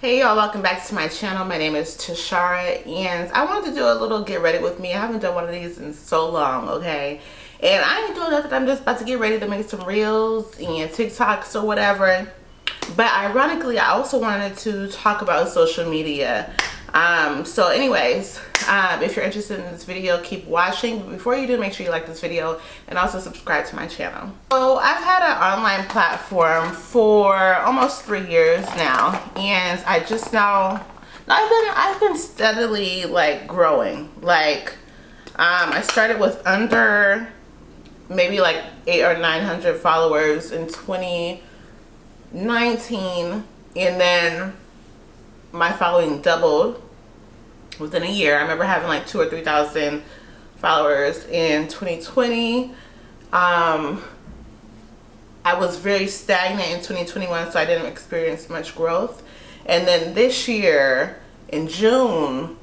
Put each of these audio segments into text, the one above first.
Hey y'all, welcome back to my channel. My name is Tashara and I wanted to do a little get ready with me. I haven't done one of these in so long, okay? And I ain't doing nothing. I'm just about to get ready to make some reels and TikToks or whatever. But ironically, I also wanted to talk about social media. So anyways, if you're interested in this video, keep watching. But before you do, make sure you like this video and also subscribe to my channel. So I've had an online platform for almost 3 years now, and I just now I've been steadily like growing. Like I started with under maybe like 800 or 900 followers in 2019, and then my following doubled within a year. I remember having like 2,000 or 3,000 followers in 2020. I was very stagnant in 2021, so I didn't experience much growth. And then this year in June,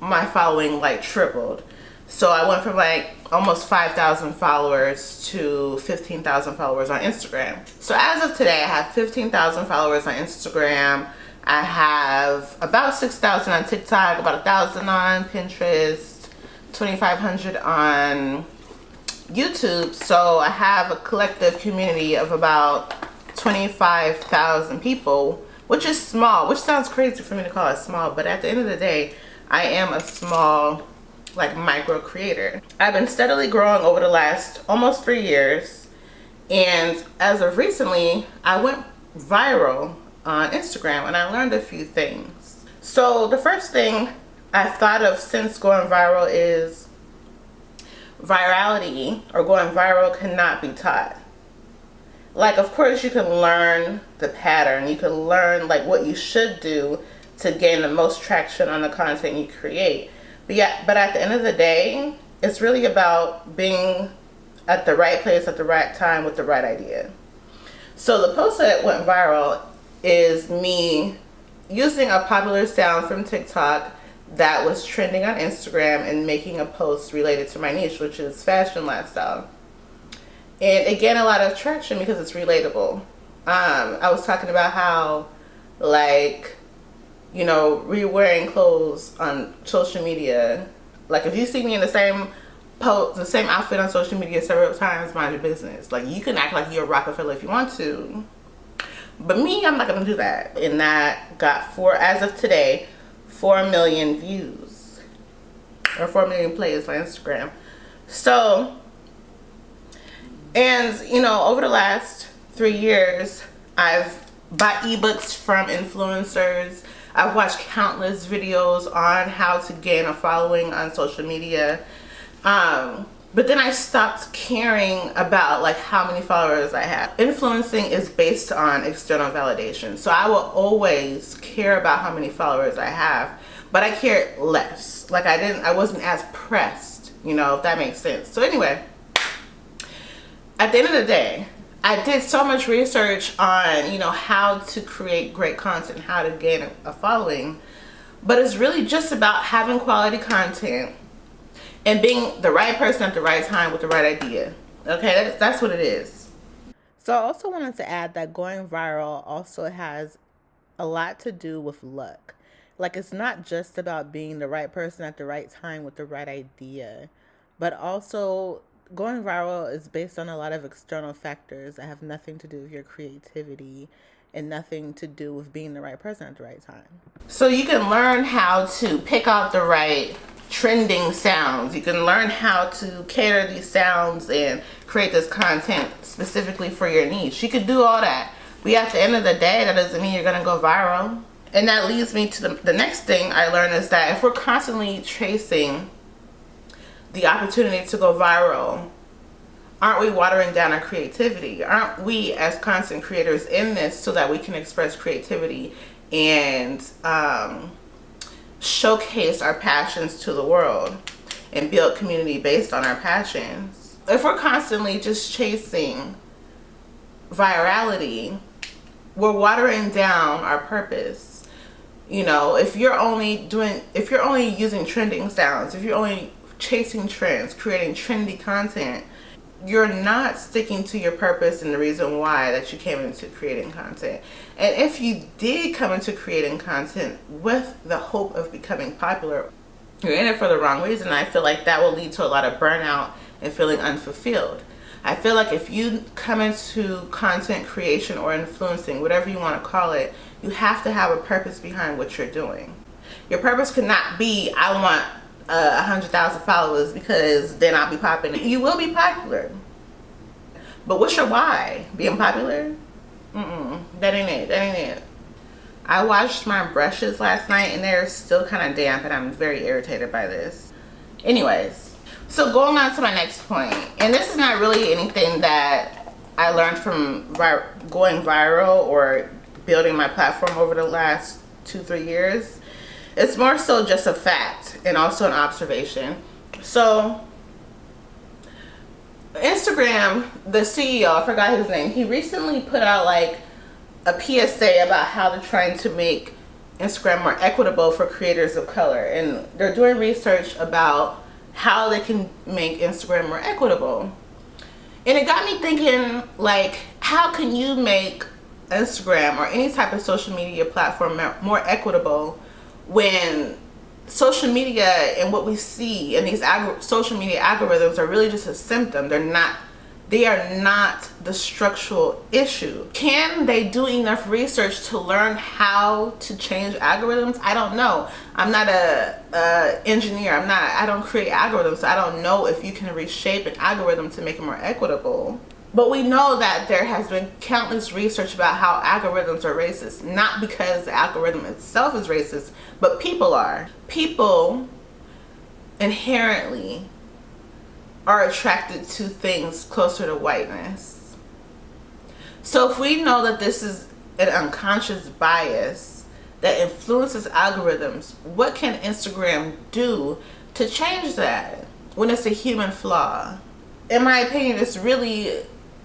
my following like tripled. So I went from like almost 5,000 followers to 15,000 followers on Instagram. So as of today, I have 15,000 followers on Instagram. I have about 6,000 on TikTok, about 1,000 on Pinterest, 2,500 on YouTube. So I have a collective community of about 25,000 people, which is small, which sounds crazy for me to call it small, but at the end of the day, I am a small, like, micro creator. I've been steadily growing over the last almost 3 years, and as of recently, I went viral on Instagram and I learned a few things. So the first thing I've thought of since going viral is virality, or going viral, cannot be taught. Like, of course you can learn the pattern, you can learn like what you should do to gain the most traction on the content you create. But at the end of the day, it's really about being at the right place at the right time with the right idea. So the post that went viral is me using a popular sound from TikTok that was trending on Instagram and making a post related to my niche, which is fashion lifestyle. And it gained a lot of traction because it's relatable. I was talking about how, like, you know, re-wearing clothes on social media. Like, if you see me in the same outfit on social media several times, mind your business. Like, you can act like you're a Rockefeller if you want to. But me, I'm not going to do that. And that got, as of today, 4 million views. Or 4 million plays on Instagram. So, and, you know, over the last 3 years, I've bought ebooks from influencers. I've watched countless videos on how to gain a following on social media. But then I stopped caring about like how many followers I have. Influencing is based on external validation. So I will always care about how many followers I have, but I care less. Like I wasn't as pressed, you know, if that makes sense. So anyway, at the end of the day, I did so much research on, you know, how to create great content, how to gain a following, but it's really just about having quality content and being the right person at the right time with the right idea. Okay, that's what it is. So I also wanted to add that going viral also has a lot to do with luck. Like, it's not just about being the right person at the right time with the right idea, but also going viral is based on a lot of external factors that have nothing to do with your creativity and nothing to do with being the right person at the right time. So you can learn how to pick out the right trending sounds. You can learn how to cater these sounds and create this content specifically for your niche. You can do all that. But at the end of the day, that doesn't mean you're going to go viral. And that leads me to the next thing I learned is that if we're constantly chasing the opportunity to go viral, aren't we watering down our creativity? Aren't we as content creators in this so that we can express creativity and showcase our passions to the world and build community based on our passions? If we're constantly just chasing virality, we're watering down our purpose. You know, if you're only using trending sounds, if you're only chasing trends, creating trendy content, you're not sticking to your purpose and the reason why that you came into creating content. And if you did come into creating content with the hope of becoming popular, you're in it for the wrong reason. I feel like that will lead to a lot of burnout and feeling unfulfilled. I feel like if you come into content creation or influencing, whatever you want to call it, you have to have a purpose behind what you're doing. Your purpose could not be, I want 100,000 followers because then I'll be popular. You will be popular. But what's your why? Being popular? That ain't it. That ain't it. I washed my brushes last night and they're still kind of damp and I'm very irritated by this. Anyways, so going on to my next point, and this is not really anything that I learned from going viral or building my platform over the last 2-3 years. It's more so just a fact and also an observation. So Instagram, the CEO, I forgot his name, he recently put out like a PSA about how they're trying to make Instagram more equitable for creators of color, and they're doing research about how they can make Instagram more equitable. And it got me thinking, like, how can you make Instagram or any type of social media platform more equitable when social media and what we see and these social media algorithms are really just a symptom? They are not the structural issue. Can they do enough research to learn how to change algorithms? I don't know. I'm not a engineer. I don't create algorithms, so I don't know if you can reshape an algorithm to make it more equitable. But we know that there has been countless research about how algorithms are racist, not because the algorithm itself is racist, but people are. People inherently are attracted to things closer to whiteness. So if we know that this is an unconscious bias that influences algorithms, what can Instagram do to change that when it's a human flaw? In my opinion, it's really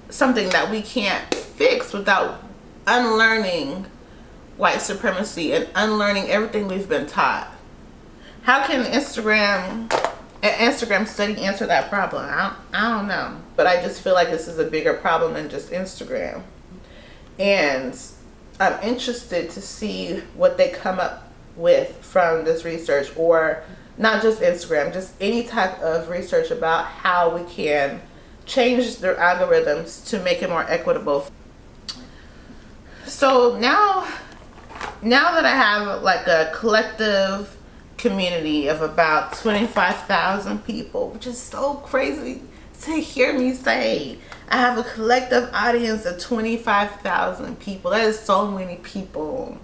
something that we can't fix without unlearning white supremacy and unlearning everything we've been taught. How can an Instagram study answer that problem? I don't know. But I just feel like this is a bigger problem than just Instagram. And I'm interested to see what they come up with from this research, or not just Instagram, just any type of research about how we can change their algorithms to make it more equitable. So now that I have like a collective community of about 25,000 people, which is so crazy to hear me say, I have a collective audience of 25,000 people. That is so many people.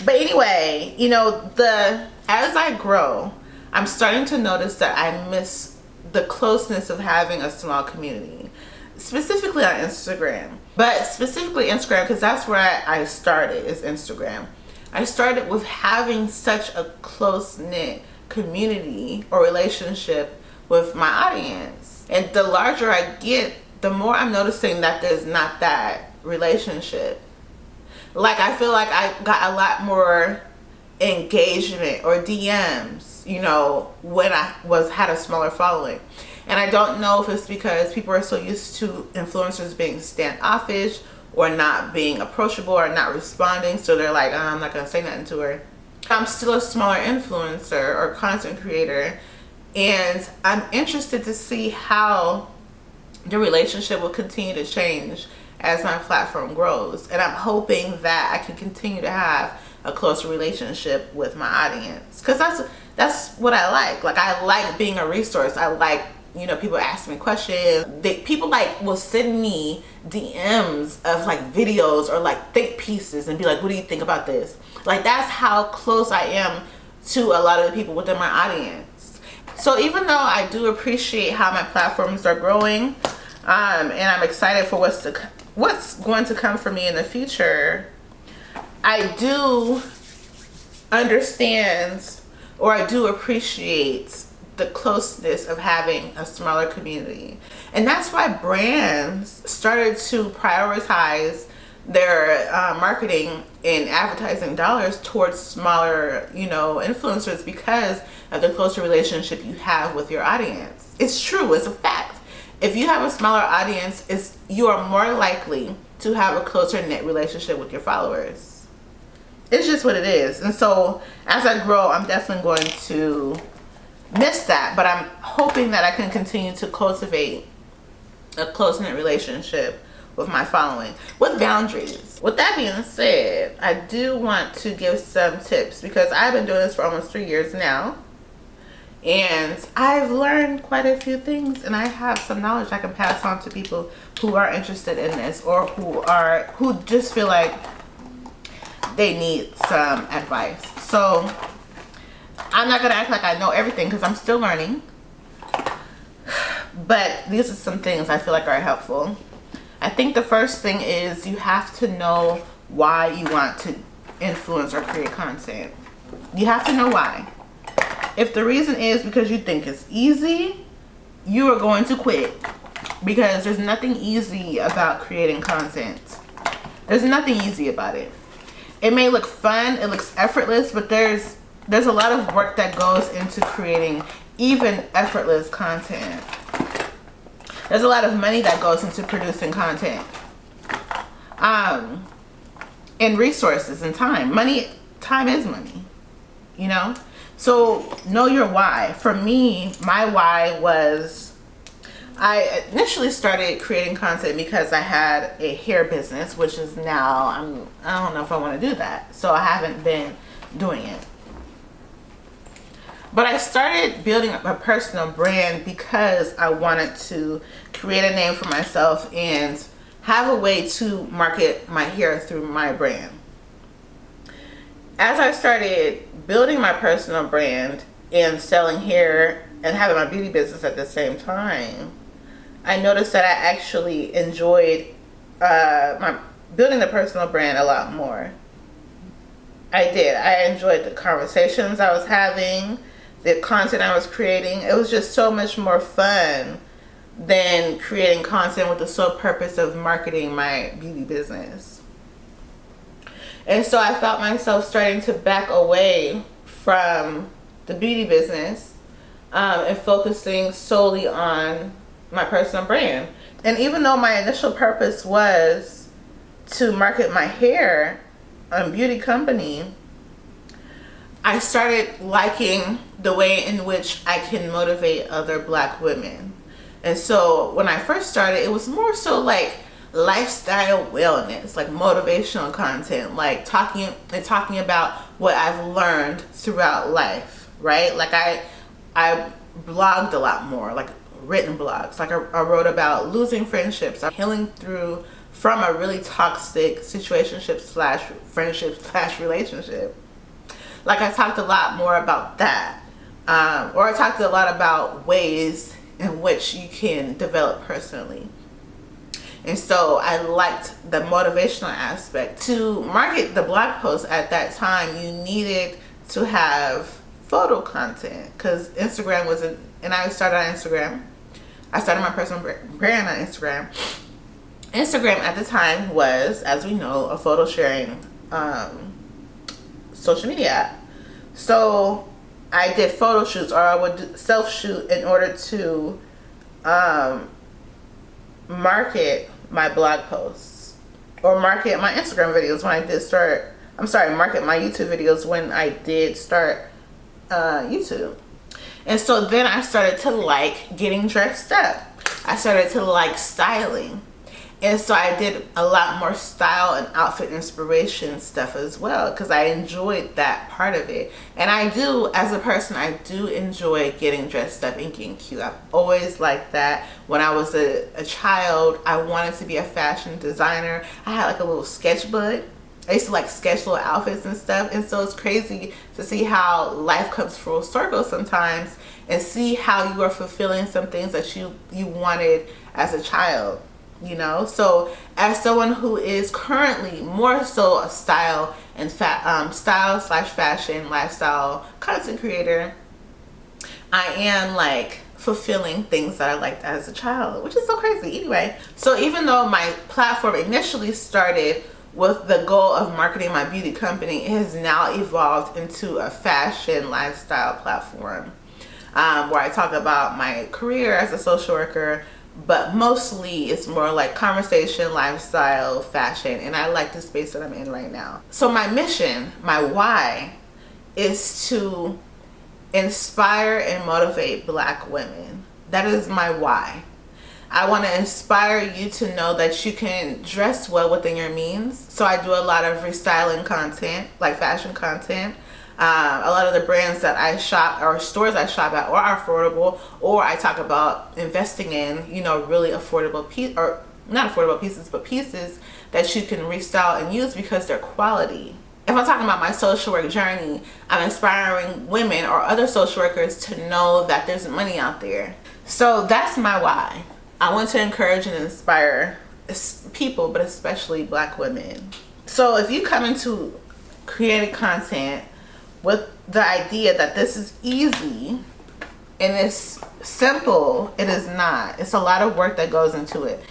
But anyway, you know, as I grow, I'm starting to notice that I miss the closeness of having a small community, specifically on Instagram. But specifically Instagram, because that's where I started, is Instagram. I started with having such a close-knit community or relationship with my audience. And the larger I get, the more I'm noticing that there's not that relationship. Like, I feel like I got a lot more engagement or DMs, you know, when I had a smaller following. And I don't know if it's because people are so used to influencers being standoffish or not being approachable or not responding, so they're like, I'm not gonna say nothing to her. I'm still a smaller influencer or content creator, and I'm interested to see how the relationship will continue to change as my platform grows. And I'm hoping that I can continue to have a closer relationship with my audience, because that's what I like. Like, I like being a resource. I like, you know, people ask me questions. People like will send me DMs of like videos or like think pieces and be like, what do you think about this? Like, that's how close I am to a lot of the people within my audience. So even though I do appreciate how my platforms are growing, and I'm excited for what's going to come for me in the future, I do understand, or I do appreciate the closeness of having a smaller community. And that's why brands started to prioritize their marketing and advertising dollars towards smaller, you know, influencers, because of the closer relationship you have with your audience. It's true, it's a fact. If you have a smaller audience, you are more likely to have a closer knit relationship with your followers. It's just what it is. And so as I grow, I'm definitely going to miss that, but I'm hoping that I can continue to cultivate a close-knit relationship with my following with boundaries. With that being said, I do want to give some tips because I've been doing this for almost 3 years now, and I've learned quite a few things, and I have some knowledge I can pass on to people who are interested in this, or who just feel like they need some advice. So I'm not gonna act like I know everything because I'm still learning, but these are some things I feel like are helpful. I think the first thing is you have to know why you want to influence or create content. You have to know why. If the reason is because you think it's easy, you are going to quit, because there's nothing easy about creating content. There's nothing easy about it. It may look fun, it looks effortless, but there's a lot of work that goes into creating even effortless content. There's a lot of money that goes into producing content. And resources and time. Time is money, you know? So know your why. For me, my why was, I initially started creating content because I had a hair business, which is now, I don't know if I want to do that. So I haven't been doing it. But I started building up a personal brand because I wanted to create a name for myself and have a way to market my hair through my brand. As I started building my personal brand and selling hair and having my beauty business at the same time, I noticed that I actually enjoyed building the personal brand a lot more. I did. I enjoyed the conversations I was having, the content I was creating. It was just so much more fun than creating content with the sole purpose of marketing my beauty business. And so I felt myself starting to back away from the beauty business and focusing solely on my personal brand. And even though my initial purpose was to market my hair and beauty company, I started liking the way in which I can motivate other Black women. And so when I first started, it was more so like lifestyle wellness, like motivational content, like talking about what I've learned throughout life, right? Like I blogged a lot more, like written blogs. Like I wrote about losing friendships, healing from a really toxic situationship slash friendship slash relationship. Like I talked a lot more about that. Or I talked a lot about ways in which you can develop personally. And so I liked the motivational aspect. To market the blog post at that time, you needed to have photo content because Instagram wasn't, and I started on Instagram. I started my personal brand on Instagram. Instagram at the time was, as we know, a photo sharing social media app. So I did photo shoots, or I would self shoot in order to market my blog posts or market my Instagram videos when I did start. Market my YouTube videos when I did start YouTube. And so then I started to like getting dressed up. I started to like styling. And so I did a lot more style and outfit inspiration stuff as well because I enjoyed that part of it. And I do, as a person, I do enjoy getting dressed up and getting cute. I've always liked that. When I was a child, I wanted to be a fashion designer. I had like a little sketchbook. I used to like sketch little outfits and stuff. And so it's crazy to see how life comes full circle sometimes and see how you are fulfilling some things that you wanted as a child. You know, so as someone who is currently more so a style and style slash fashion lifestyle content creator, I am like fulfilling things that I liked as a child, which is so crazy. Anyway, so even though my platform initially started with the goal of marketing my beauty company, it has now evolved into a fashion lifestyle platform where I talk about my career as a social worker, but mostly it's more like conversation, lifestyle, fashion, and I like the space that I'm in right now. So my mission, my why, is to inspire and motivate Black women. That is my why. I want to inspire you to know that you can dress well within your means. So I do a lot of restyling content, like fashion content. A lot of the brands that I shop or stores I shop at are affordable, or I talk about investing in, you know, really affordable or not affordable pieces, but pieces that you can restyle and use because they're quality. If I'm talking about my social work journey, I'm inspiring women or other social workers to know that there's money out there. So that's my why. I want to encourage and inspire people, but especially Black women. So if you come into creating content with the idea that this is easy and it's simple, it is not. It's a lot of work that goes into it.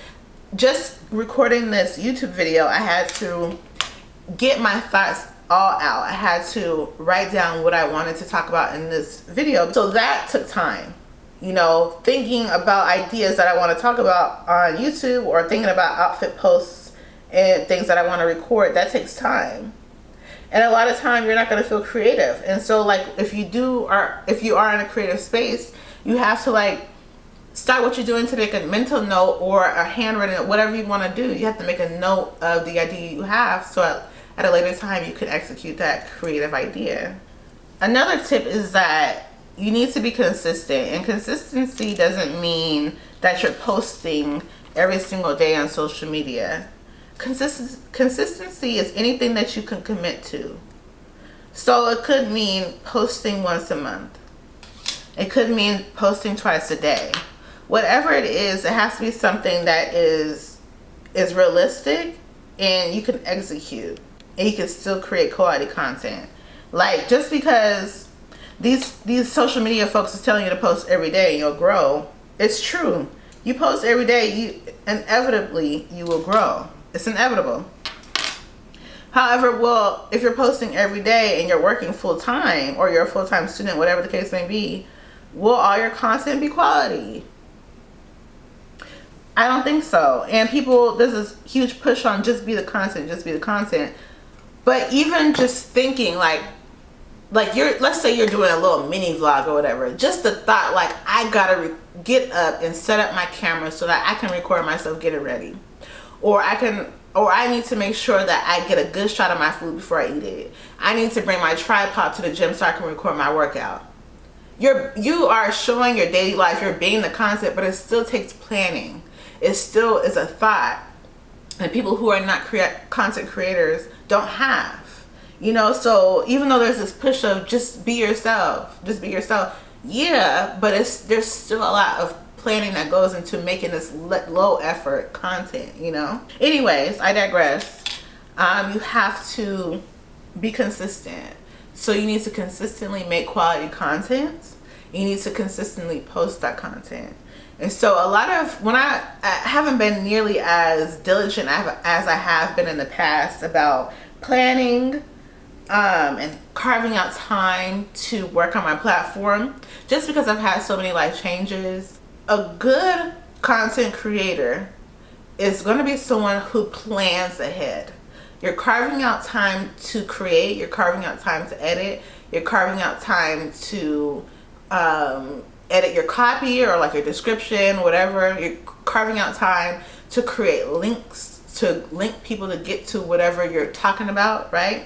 Just recording this YouTube video, I had to get my thoughts all out. I had to write down what I wanted to talk about in this video. So that took time. You know, thinking about ideas that I want to talk about on YouTube, or thinking about outfit posts and things that I want to record, that takes time. And a lot of time you're not going to feel creative. And so like if you are in a creative space, you have to like start what you're doing to make a mental note or a handwritten, whatever you want to do. You have to make a note of the idea you have, so at a later time you can execute that creative idea. Another tip is that you need to be consistent, and consistency doesn't mean that you're posting every single day on social media. Consistency is anything that you can commit to. So it could mean posting once a month. It could mean posting twice a day. Whatever it is, it has to be something that is realistic and you can execute, and you can still create quality content. Like, just because these social media folks is telling you to post every day and you'll grow, it's true. You post every day, inevitably you will grow. It's inevitable. However, well, if you're posting every day and you're working full time, or you're a full-time student, whatever the case may be, will all your content be quality? I don't think so. And there's this huge push on just be the content, just be the content. But even just thinking like let's say you're doing a little mini vlog or whatever, just the thought like, I gotta get up and set up my camera so that I can record myself getting ready, or I need to make sure that I get a good shot of my food before I eat it. I need to bring my tripod to the gym so I can record my workout. You are showing your daily life, you're being the content, but it still takes planning. It still is a thought, and people who are not content creators don't have. You know, so even though there's this push of just be yourself, yeah, but there's still a lot of planning that goes into making this low effort content, you know. Anyways, I digress. You have to be consistent. So you need to consistently make quality content. You need to consistently post that content. And so a lot of, when I haven't been nearly as diligent as I have been in the past about planning, and carving out time to work on my platform, just because I've had so many life changes. A good content creator is going to be someone who plans ahead. You're carving out time to create, you're carving out time to edit, you're carving out time to edit your copy or like your description, whatever. You're carving out time to create links, to link people to get to whatever you're talking about, right?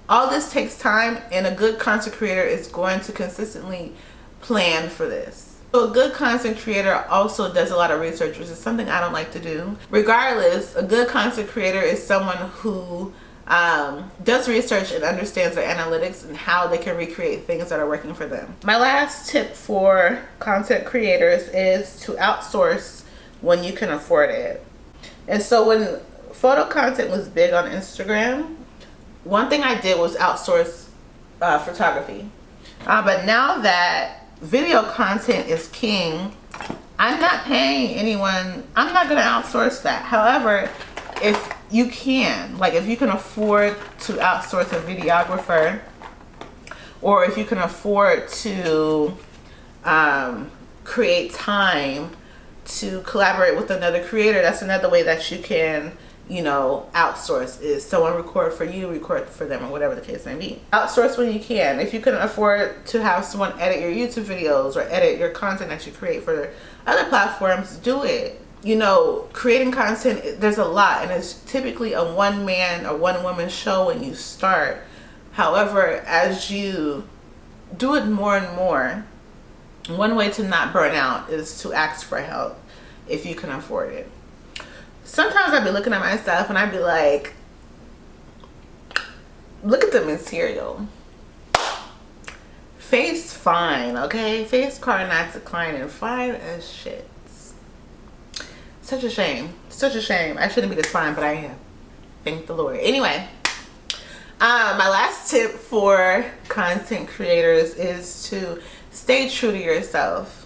All this takes time, and a good content creator is going to consistently plan for this. So a good content creator also does a lot of research, which is something I don't like to do. Regardless, a good content creator is someone who does research and understands their analytics and how they can recreate things that are working for them. My last tip for content creators is to outsource when you can afford it. And so when photo content was big on Instagram, one thing I did was outsource photography. But now that video content is king, I'm not paying anyone. I'm not going to outsource that. However, if you can, like if you can afford to outsource a videographer, or if you can afford to create time to collaborate with another creator, that's another way that you can, you know, outsource. Is someone record for you, record for them, or whatever the case may be. Outsource when you can. If you can afford to have someone edit your YouTube videos or edit your content that you create for other platforms, do it. You know, creating content, there's a lot, and it's typically a one man or one woman show when you start. However, as you do it more and more, one way to not burn out is to ask for help if you can afford it. Sometimes I'd be looking at my stuff and I'd be like, look at the material. Face fine, okay? Face card not declining, fine as shit. Such a shame. Such a shame. I shouldn't be this fine, but I am. Thank the Lord. Anyway, my last tip for content creators is to stay true to yourself.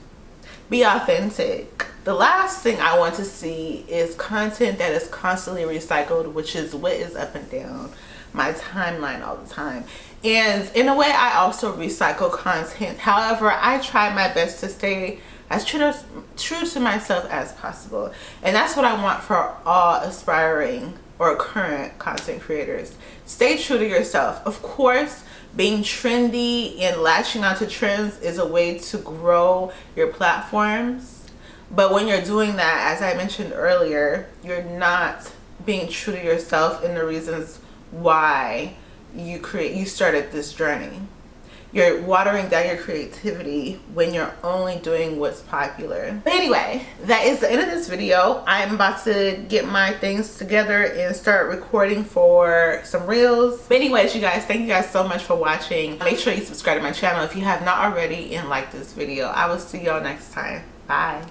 Be authentic. The last thing I want to see is content that is constantly recycled, which is what is up and down my timeline all the time. And in a way, I also recycle content. However, I try my best to stay as true to myself as possible. And that's what I want for all aspiring or current content creators. Stay true to yourself. Of course, being trendy and latching onto trends is a way to grow your platforms. But when you're doing that, as I mentioned earlier, you're not being true to yourself in the reasons why you started this journey. You're watering down your creativity when you're only doing what's popular. But anyway, that is the end of this video. I'm about to get my things together and start recording for some reels. But anyways, you guys, thank you guys so much for watching. Make sure you subscribe to my channel if you have not already and like this video. I will see y'all next time. Bye.